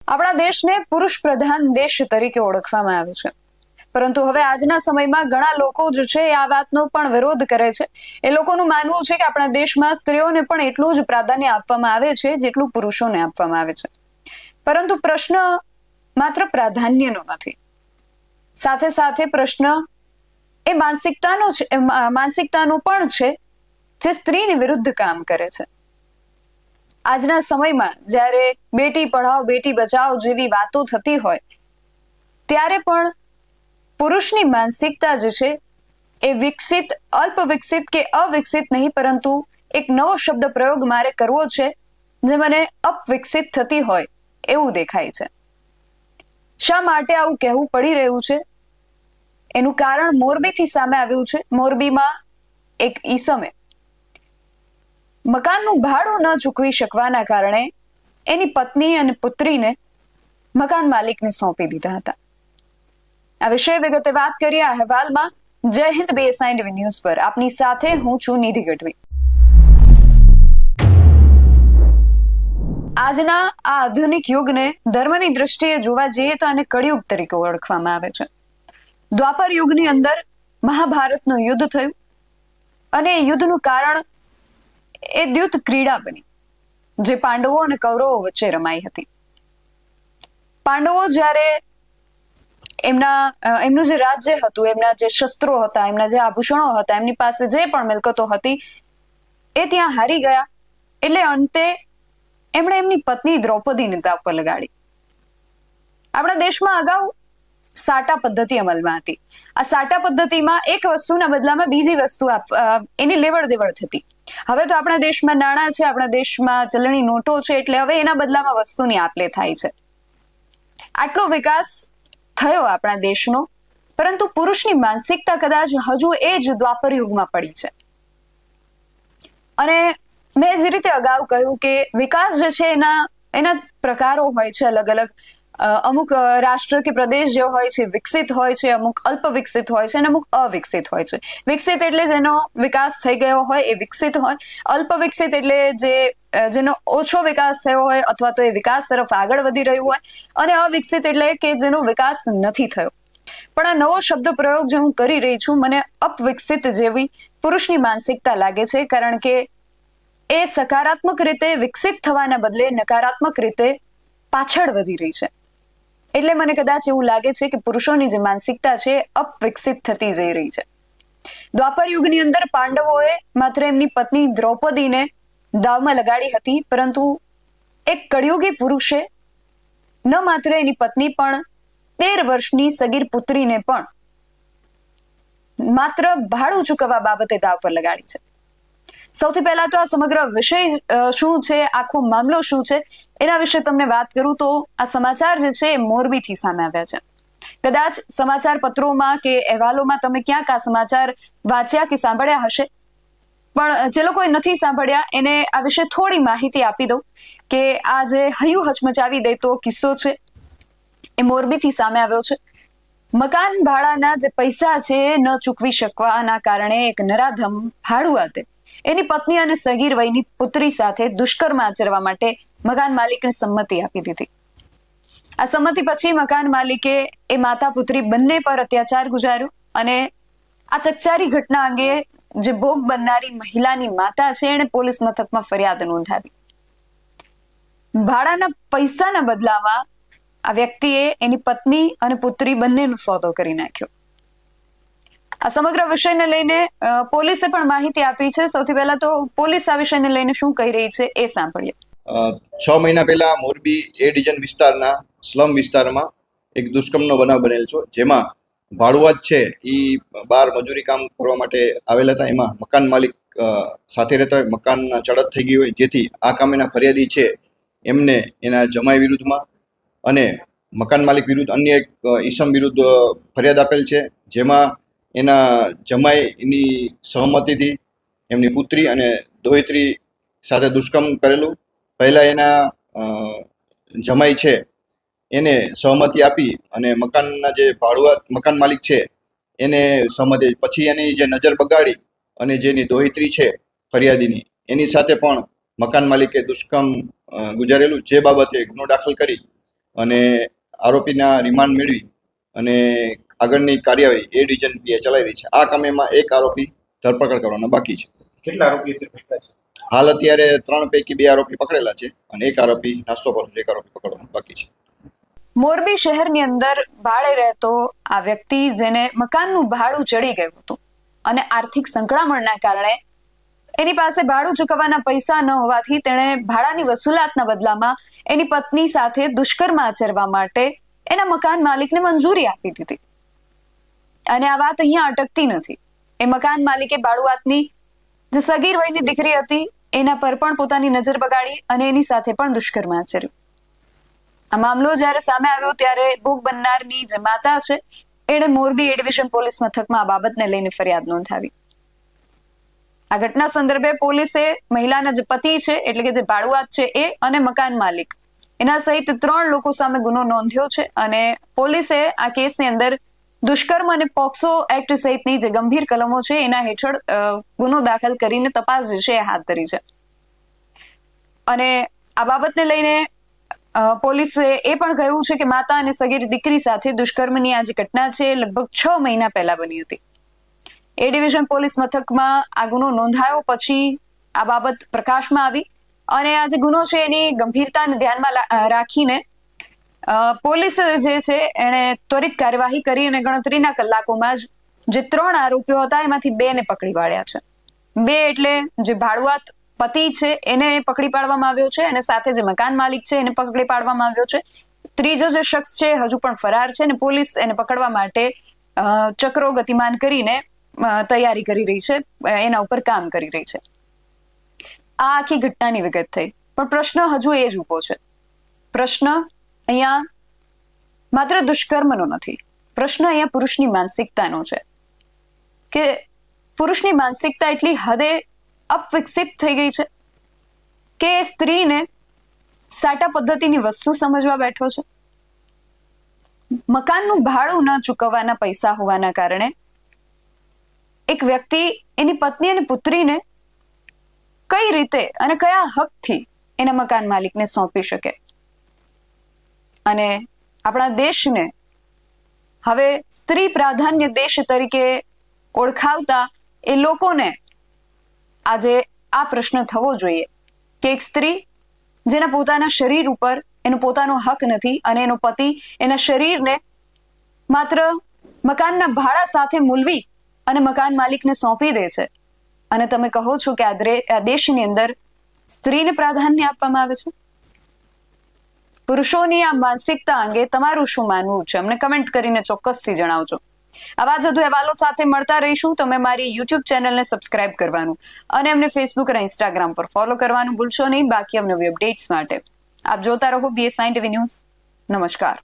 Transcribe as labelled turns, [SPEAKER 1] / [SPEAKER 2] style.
[SPEAKER 1] આપણા દેશને પુરુષ પ્રધાન દેશ તરીકે ઓળખવામાં આવે છે, પરંતુ હવે આજના સમયમાં ઘણા લોકો જે છે આ વાતનો પણ વિરોધ કરે છે. એ લોકોનું માનવું છે કે આપણા દેશમાં સ્ત્રીઓને પણ એટલું જ પ્રાધાન્ય આપવામાં આવે છે જેટલું પુરુષોને આપવામાં આવે છે. પરંતુ પ્રશ્ન માત્ર પ્રાધાન્યનો નથી, સાથે સાથે પ્રશ્ન એ માનસિકતાનો પણ છે જે સ્ત્રીની વિરુદ્ધ કામ કરે છે. આજના સમયમાં જ્યારે બેટી પઢાઓ બેટી બચાવો જેવી વાતો થતી હોય ત્યારે પણ પુરુષની માનસિકતા જે છે એ વિકસિત, અલ્પ વિકસિત કે અવિકસિત નહીં, પરંતુ એક નવો શબ્દ પ્રયોગ મારે કરવો છે જે મને અપવિકસિત થતી હોય એવું દેખાય છે. શા માટે આવું કહેવું પડી રહ્યું છે? એનું કારણ મોરબીથી સામે આવ્યું છે. મોરબીમાં એક ઈસમે મકાનનું ભાડું ન ચૂકવી શકવાના કારણે એની પત્ની અને પુત્રીને મકાન માલિકને સોંપી દીધા હતા. આ વિશે વિગતે વાત કરીએ આ અહેવાલમાં. જય હિન્દ BSI ન્યૂઝ પર આપની સાથે હું છું નિધિ ગઢવી. આજના આ આધુનિક યુગને ધર્મની દ્રષ્ટિએ જોવા જઈએ તો આને કળિયુગ તરીકે ઓળખવામાં આવે છે. દ્વાપર યુગની અંદર મહાભારતનું યુદ્ધ થયું અને એ યુદ્ધનું કારણ એ દ્યુત ક્રીડા બની જે પાંડવો અને કૌરવો વચ્ચે રમાઈ હતી. પાંડવો જ્યારે એમનું જે રાજ્ય હતું, એમના જે શસ્ત્રો હતા, એમના જે આભૂષણો હતા, એમની પાસે જે પણ મિલકતો હતી એ ત્યાં હારી ગયા. એટલે અંતે એમણે એમની પત્ની દ્રૌપદીને દાવ પર લગાડી. આપણા દેશમાં અગાઉ સાટા પદ્ધતિ અમલમાં હતી. આ સાટા પદ્ધતિમાં એક વસ્તુના બદલામાં બીજી વસ્તુ એની લેવડ દેવડ થતી. હવે તો આપણા દેશમાં નાણાં છે, આપણા દેશમાં ચલણી નોટો છે, એટલે હવે એના બદલામાં વસ્તુની આપ લે થાય છે. આટલો વિકાસ થયો આપણા દેશનો, પરંતુ પુરુષની માનસિકતા કદાચ હજુ એ જ દ્વાપર યુગમાં પડી છે. અને મેં જે રીતે અગાઉ કહ્યું કે વિકાસ જે છે એના પ્રકારો હોય છે અલગ અલગ. અમુક રાષ્ટ્ર કે પ્રદેશ જે હોય છે વિકસિત હોય છે, અમુક અલ્પ વિકસિત હોય છે અને અમુક અવિકસિત હોય છે. વિકસિત એટલે જેનો વિકાસ થઈ ગયો હોય એ વિકસિત હોય. અલ્પ વિકસિત એટલે જેનો ઓછો વિકાસ થયો હોય અથવા તો એ વિકાસ તરફ આગળ વધી રહ્યું હોય. અને અવિકસિત એટલે કે જેનો વિકાસ નથી થયો. પણ આ નવો શબ્દ પ્રયોગ જે હું કરી રહી છું, મને અપવિકસિત જેવી પુરુષની માનસિકતા લાગે છે, કારણ કે એ સકારાત્મક રીતે વિકસિત થવાના બદલે નકારાત્મક રીતે પાછળ વધી રહી છે. એટલે મને કદાચ એવું લાગે છે કે પુરુષોની જે માનસિકતા છે અપવિકસિત થતી જઈ રહી છે. દ્વાપર યુગની અંદર પાંડવોએ માત્ર એમની પત્ની દ્રૌપદીને દાવમાં લગાડી હતી, પરંતુ એક કળિયુગી પુરુષે ન માત્ર એની પત્ની પણ 13 વર્ષની સગીર પુત્રીને પણ માત્ર ભાડું ચૂકવવા બાબતે દાવ પર લગાડી છે. સૌથી પહેલા તો આ સમગ્ર વિષય શું છે, આખો મામલો શું છે, એના વિશે તમને વાત કરું તો આ સમાચાર જે છે એ મોરબીથી સામે આવ્યા છે. કદાચ સમાચાર પત્રોમાં કે અહેવાલોમાં તમે ક્યાંક આ સમાચાર વાંચ્યા કે સાંભળ્યા હશે, પણ જે લોકોએ નથી સાંભળ્યા એને આ વિશે થોડી માહિતી આપી દઉં કે આ જે હૈયું હચમચાવી દેતો કિસ્સો છે એ મોરબીથી સામે આવ્યો છે. મકાન ભાડાના જે પૈસા છે ન ચૂકવી શકવાના કારણે એક નરાધમ ભાડુઆતે એની પત્ની અને સગીર વયની પુત્રી સાથે દુષ્કર્મ આચરવા માટે મકાન માલિકને સંમતિ આપી દીધી. આ સંમતિ પછી મકાન માલિકે એ માતા પુત્રી બંને પર અત્યાચાર ગુજાર્યો અને આ ચકચારી ઘટના અંગે જે ભોગ બનનારી મહિલાની માતા છે એણે પોલીસ મથકમાં ફરિયાદ નોંધાવી. ભાડાના પૈસાના બદલામાં આ વ્યક્તિએ એની પત્ની અને પુત્રી બંનેનો સોદો કરી નાખ્યો. આ સમગ્ર વિષયને લઈને પોલીસે પણ માહિતી આપી છે. સૌથી પહેલા તો પોલીસ આ વિષયને લઈને શું કહી રહી છે એ સાંભળીએ.
[SPEAKER 2] 6 મહિના પહેલા મોરબી એ ડિવિઝન વિસ્તારના સ્લમ વિસ્તારમાં એક દુષ્કર્મનો બનાવ બનેલ છે, જેમાં ભાડુઆત છે એ બહાર મજૂરી કામ કરવા માટે આવેલા હતા. એમાં મકાન માલિક સાથે રહેતા હોય, મકાનના ચડત થઈ ગઈ હોય, જેથી આ કામના ફરિયાદી છે એમને એના જમાઈ વિરુદ્ધમાં અને મકાન માલિક વિરુદ્ધ અન્ય એક ઈસમ વિરુદ્ધ ફરિયાદ આપેલ છે, જેમાં એના જમાઈની સહમતિથી એમની પુત્રી અને દોહિત્રી સાથે દુષ્કર્મ કરેલું. પહેલાં એના જમાઈ છે એને સહમતિ આપી અને મકાનના જે મકાન માલિક છે એને સહમતિ, પછી એની જે નજર બગાડી અને જેની દોહિત્રી છે ફરિયાદીની એની સાથે પણ મકાન માલિકે દુષ્કર્મ ગુજારેલું, જે બાબતે ગુનો દાખલ કરી અને આરોપીના રિમાન્ડ મેળવી અને આગળની કાર્યવાહી એ ડિવિઝન પીએ ચલાવી રહી છે. આ કામમાં એક આરોપી ધરપકડ કરવાના બાકી છે.
[SPEAKER 3] કેટલા આરોપી પકડાયા છે?
[SPEAKER 2] હાલ અત્યારે 3 પૈકી 2 આરોપી પકડેલા છે અને એક આરોપી નાસ્તો પર છે. એક આરોપી પકડવાનો બાકી છે.
[SPEAKER 1] મોરબી શહેરની અંદર ભાડે રહેતો આ વ્યક્તિ જેને મકાનનું ભાડું ચડી ગયું હતું અને આર્થિક સંકળામણના કારણે એની પાસે ભાડું ચૂકવવાના પૈસા ન હોવાથી તેણે ભાડાની વસૂલાતના બદલામાં એની પત્ની સાથે દુષ્કર્મ આચરવા માટે એના મકાન માલિકને મંજૂરી આપી દીધી. અને આ વાત અહીંયા અટકતી નથી. એ મકાન માલિકે ભાડુઆતની જે સગીર વયની દીકરી હતી એના પર પણ પોતાની નજર બગાડી અને એની સાથે પણ દુષ્કર્મ આચર્યું. આ મામલો જ્યારે સામે આવ્યો ત્યારે ભોગ બનનારની જે માતા છે એણે મોરબી એ ડિવિઝન પોલીસ મથકમાં આ બાબતને લઈને ફરિયાદ નોંધાવી. આ ઘટના સંદર્ભે પોલીસે મહિલાના જે પતિ છે એટલે કે જે ભાડુઆત છે એ અને મકાન માલિક એના સહિત 3 લોકો સામે ગુનો નોંધ્યો છે અને પોલીસે આ કેસની અંદર દુષ્કર્મ અને પોક્સો એક્ટ સહિતની જે ગંભીર કલમો છે એના હેઠળ ગુનો દાખલ કરીને તપાસ જે છે એ હાથ ધરી છે. અને આ બાબતને લઈને પોલીસે એ પણ કહ્યું છે કે માતા અને સગીર દીકરી સાથે દુષ્કર્મની આ જે ઘટના છે લગભગ 6 મહિના પહેલા બની હતી. એ ડિવિઝન પોલીસ મથકમાં આ ગુનો નોંધાયો પછી આ બાબત પ્રકાશમાં આવી અને આ જે ગુનો છે એની ગંભીરતાને ધ્યાનમાં રાખીને પોલીસ જે છે એણે ત્વરિત કાર્યવાહી કરી અને ગણતરીના કલાકોમાં જ જે 3 આરોપીઓ હતા એમાંથી 2 ને પકડી પાડ્યા છે. 2 એટલે જે ભાડુઆત પતિ છે એને પકડી પાડવામાં આવ્યો છે અને સાથે જે મકાન માલિક છે એને પકડી પાડવામાં આવ્યો છે. ત્રીજો જે શખ્સ છે હજુ પણ ફરાર છે અને પોલીસ એને પકડવા માટે ચક્રો ગતિમાન કરીને તૈયારી કરી રહી છે, એના ઉપર કામ કરી રહી છે. આ આખી ઘટનાની વિગત થઈ પણ પ્રશ્ન હજુ એ જ ઉભો છે. પ્રશ્ન અહીંયા માત્ર દુષ્કર્મનો નથી, પ્રશ્ન અહીંયા પુરુષની માનસિકતાનો છે કે પુરુષની માનસિકતા એટલી હદે અપવિકસિત થઈ ગઈ છે કે સ્ત્રીને સાટા પદ્ધતિની વસ્તુ સમજવા બેઠો છે. મકાનનું ભાડું ન ચૂકવવાના પૈસા હોવાના કારણે એક વ્યક્તિ એની પત્ની અને પુત્રીને કઈ રીતે અને કયા હકથી એના મકાન માલિકને સોંપી શકે. અને આપણા દેશને હવે સ્ત્રી પ્રાધાન્ય દેશ તરીકે ઓળખાવતા એ લોકોને આજે આ પ્રશ્ન થવો જોઈએ કે એક સ્ત્રી જેના પોતાના શરીર ઉપર એનો પોતાનો હક નથી અને એનો પતિ એના શરીરને માત્ર મકાનના ભાડા સાથે મૂલવી અને મકાન માલિકને સોંપી દે છે અને તમે કહો છો કે આ દેશની અંદર સ્ત્રીને પ્રાધાન્ય આપવામાં આવે છે. પુરુષોની આ માનસિકતા અંગે તમારું શું માનવું છે અમને કમેન્ટ કરીને ચોક્કસથી જણાવજો. આવા જ વધુ અહેવાલો સાથે મળતા રહીશું. તમે મારી YouTube ચેનલને સબસ્ક્રાઇબ કરવાનું અને અમને Facebook અને Instagram પર ફોલો કરવાનું ભૂલશો નહીં. બાકી અવનવી અપડેટ્સ માટે આપ જોતા રહો BS9 TV ન્યૂઝ. નમસ્કાર.